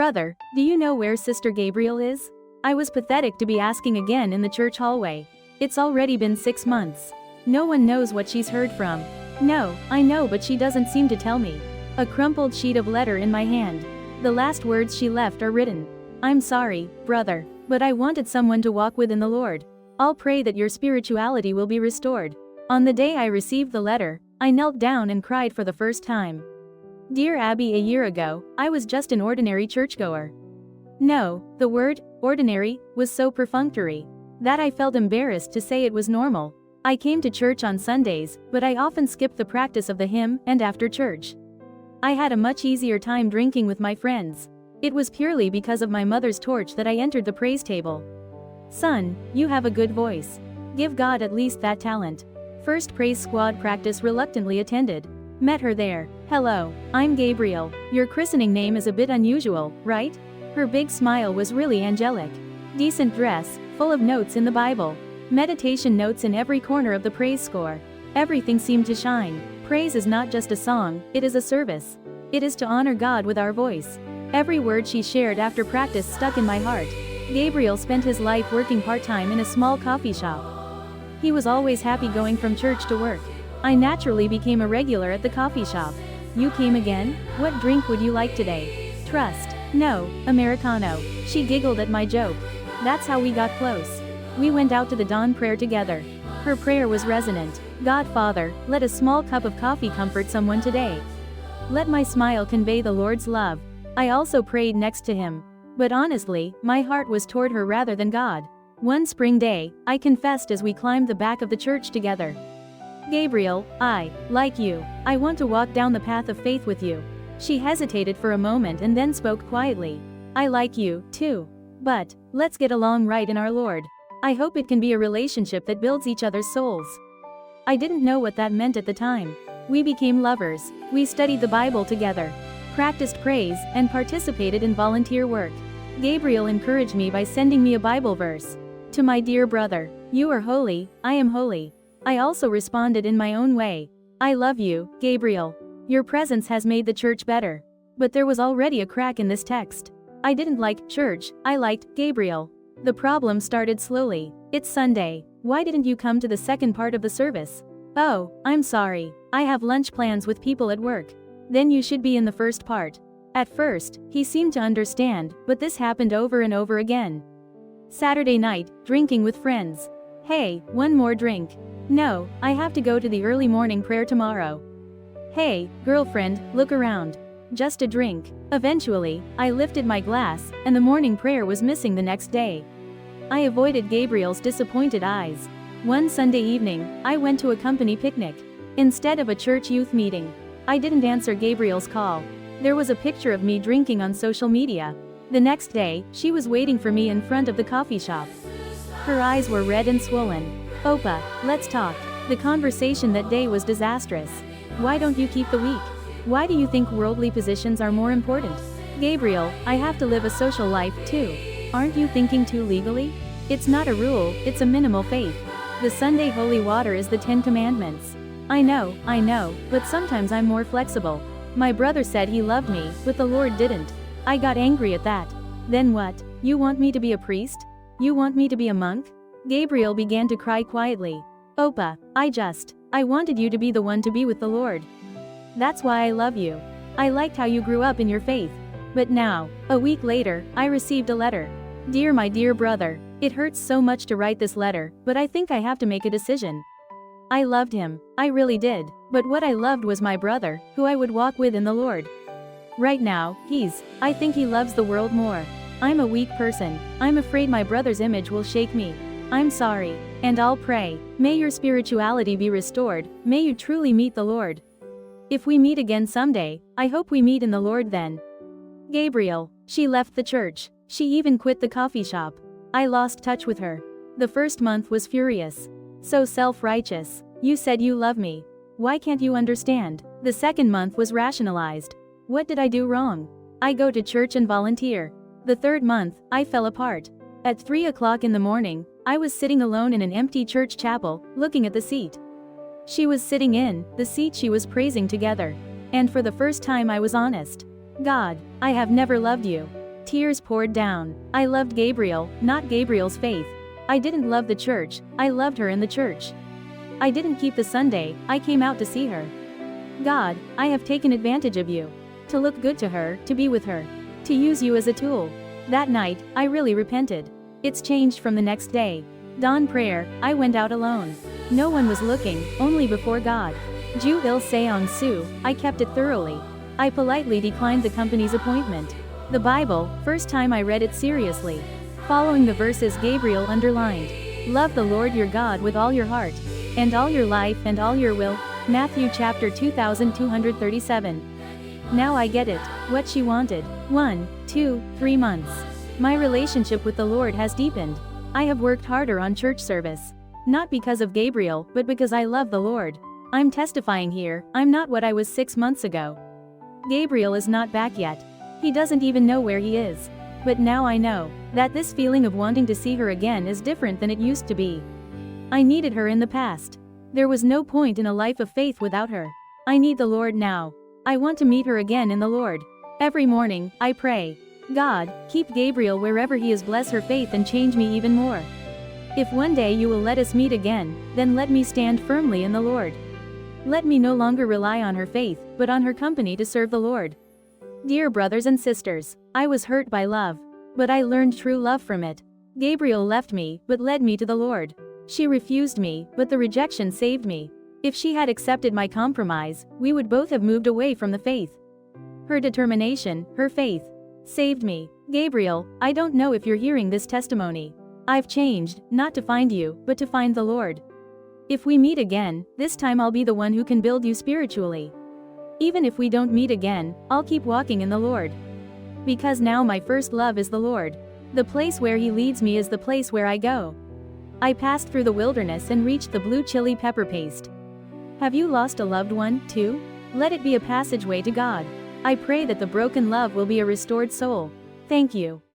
Brother, do you know where Sister Gabriel is? I was pathetic to be asking again in the church hallway. It's already been 6 months. No one knows what she's heard from. No, I know, but she doesn't seem to tell me. A crumpled sheet of letter in my hand. The last words she left are written. I'm sorry, brother, but I wanted someone to walk with in the Lord. I'll pray that your spirituality will be restored. On the day I received the letter, I knelt down and cried for the first time. Dear Abby, a year ago, I was just an ordinary churchgoer. No, the word, ordinary, was so perfunctory that I felt embarrassed to say it was normal. I came to church on Sundays, but I often skipped the practice of the hymn and after church. I had a much easier time drinking with my friends. It was purely because of my mother's torch that I entered the praise table. Son, you have a good voice. Give God at least that talent. First praise squad practice reluctantly attended. Met her there. Hello, I'm Gabriel. Your christening name is a bit unusual, right? Her big smile was really angelic. Decent dress, full of notes in the Bible. Meditation notes in every corner of the praise score. Everything seemed to shine. Praise is not just a song, it is a service. It is to honor God with our voice. Every word she shared after practice stuck in my heart. Gabriel spent his life working part-time in a small coffee shop. He was always happy going from church to work. I naturally became a regular at the coffee shop. You came again? What drink would you like today? Trust. No, Americano. She giggled at my joke. That's how we got close. We went out to the dawn prayer together. Her prayer was resonant. God Father, let a small cup of coffee comfort someone today. Let my smile convey the Lord's love. I also prayed next to him. But honestly, my heart was toward her rather than God. One spring day, I confessed as we climbed the back of the church together. Gabriel, like you, I want to walk down the path of faith with you. She hesitated for a moment and then spoke quietly. I like you, too. But, let's get along right in our Lord. I hope it can be a relationship that builds each other's souls. I didn't know what that meant at the time. We became lovers. We studied the Bible together, practiced praise, and participated in volunteer work. Gabriel encouraged me by sending me a Bible verse. To my dear brother, you are holy, I am holy. I also responded in my own way. I love you, Gabriel. Your presence has made the church better. But there was already a crack in this text. I didn't like church, I liked Gabriel. The problem started slowly. It's Sunday. Why didn't you come to the second part of the service? Oh, I'm sorry. I have lunch plans with people at work. Then you should be in the first part. At first, he seemed to understand, but this happened over and over again. Saturday night, drinking with friends. Hey, one more drink. No, I have to go to the early morning prayer tomorrow. Hey, girlfriend, look around. Just a drink. Eventually, I lifted my glass, and the morning prayer was missing the next day. I avoided Gabriel's disappointed eyes. One Sunday evening, I went to a company picnic. Instead of a church youth meeting, I didn't answer Gabriel's call. There was a picture of me drinking on social media. The next day, she was waiting for me in front of the coffee shop. Her eyes were red and swollen. Opa, let's talk. The conversation that day was disastrous. Why don't you keep the week? Why do you think worldly positions are more important? Gabriel, I have to live a social life, too. Aren't you thinking too legally? It's not a rule, it's a minimal faith. The Sunday holy water is the 10 Commandments. I know, but sometimes I'm more flexible. My brother said he loved me, but the Lord didn't. I got angry at that. Then what? You want me to be a priest? You want me to be a monk? Gabriel began to cry quietly. Opa, I wanted you to be the one to be with the Lord. That's why I love you. I liked how you grew up in your faith. But now, a week later, I received a letter. Dear my dear brother, it hurts so much to write this letter, but I think I have to make a decision. I loved him, I really did, but what I loved was my brother, who I would walk with in the Lord. Right now, I think he loves the world more. I'm a weak person, I'm afraid my brother's image will shake me. I'm sorry, and I'll pray, may your spirituality be restored, may you truly meet the Lord. If we meet again someday, I hope we meet in the Lord then. Gabriel, she left the church. She even quit the coffee shop. I lost touch with her. The first month was furious. So self-righteous. You said you love me. Why can't you understand? The second month was rationalized. What did I do wrong? I go to church and volunteer. The third month, I fell apart. At 3 o'clock in the morning, I was sitting alone in an empty church chapel, looking at the seat she was sitting in, the seat she was praising together. And for the first time I was honest. God, I have never loved you. Tears poured down. I loved Gabriel, not Gabriel's faith. I didn't love the church, I loved her in the church. I didn't keep the Sunday, I came out to see her. God, I have taken advantage of you. To look good to her, to be with her. To use you as a tool. That night, I really repented. It's changed from the next day. Dawn prayer, I went out alone. No one was looking, only before God. Ju il seong su, I kept it thoroughly. I politely declined the company's appointment. The Bible, first time I read it seriously. Following the verses Gabriel underlined. Love the Lord your God with all your heart, and all your life and all your will. Matthew chapter 2237. Now I get it, what she wanted. 1, 2, 3 months. My relationship with the Lord has deepened. I have worked harder on church service. Not because of Gabriel, but because I love the Lord. I'm testifying here, I'm not what I was 6 months ago. Gabriel is not back yet. He doesn't even know where he is. But now I know that this feeling of wanting to see her again is different than it used to be. I needed her in the past. There was no point in a life of faith without her. I need the Lord now. I want to meet her again in the Lord. Every morning, I pray, God, keep Gabriel wherever he is, bless her faith and change me even more. If one day you will let us meet again, then let me stand firmly in the Lord. Let me no longer rely on her faith, but on her company to serve the Lord. Dear brothers and sisters, I was hurt by love, but I learned true love from it. Gabriel left me, but led me to the Lord. She refused me, but the rejection saved me. If she had accepted my compromise, we would both have moved away from the faith. Her determination, her faith, saved me. Gabriel, I don't know if you're hearing this testimony. I've changed, not to find you, but to find the Lord. If we meet again, this time I'll be the one who can build you spiritually. Even if we don't meet again, I'll keep walking in the Lord. Because now my first love is the Lord. The place where He leads me is the place where I go. I passed through the wilderness and reached the blue chili pepper paste. Have you lost a loved one, too? Let it be a passageway to God. I pray that the broken love will be a restored soul. Thank you.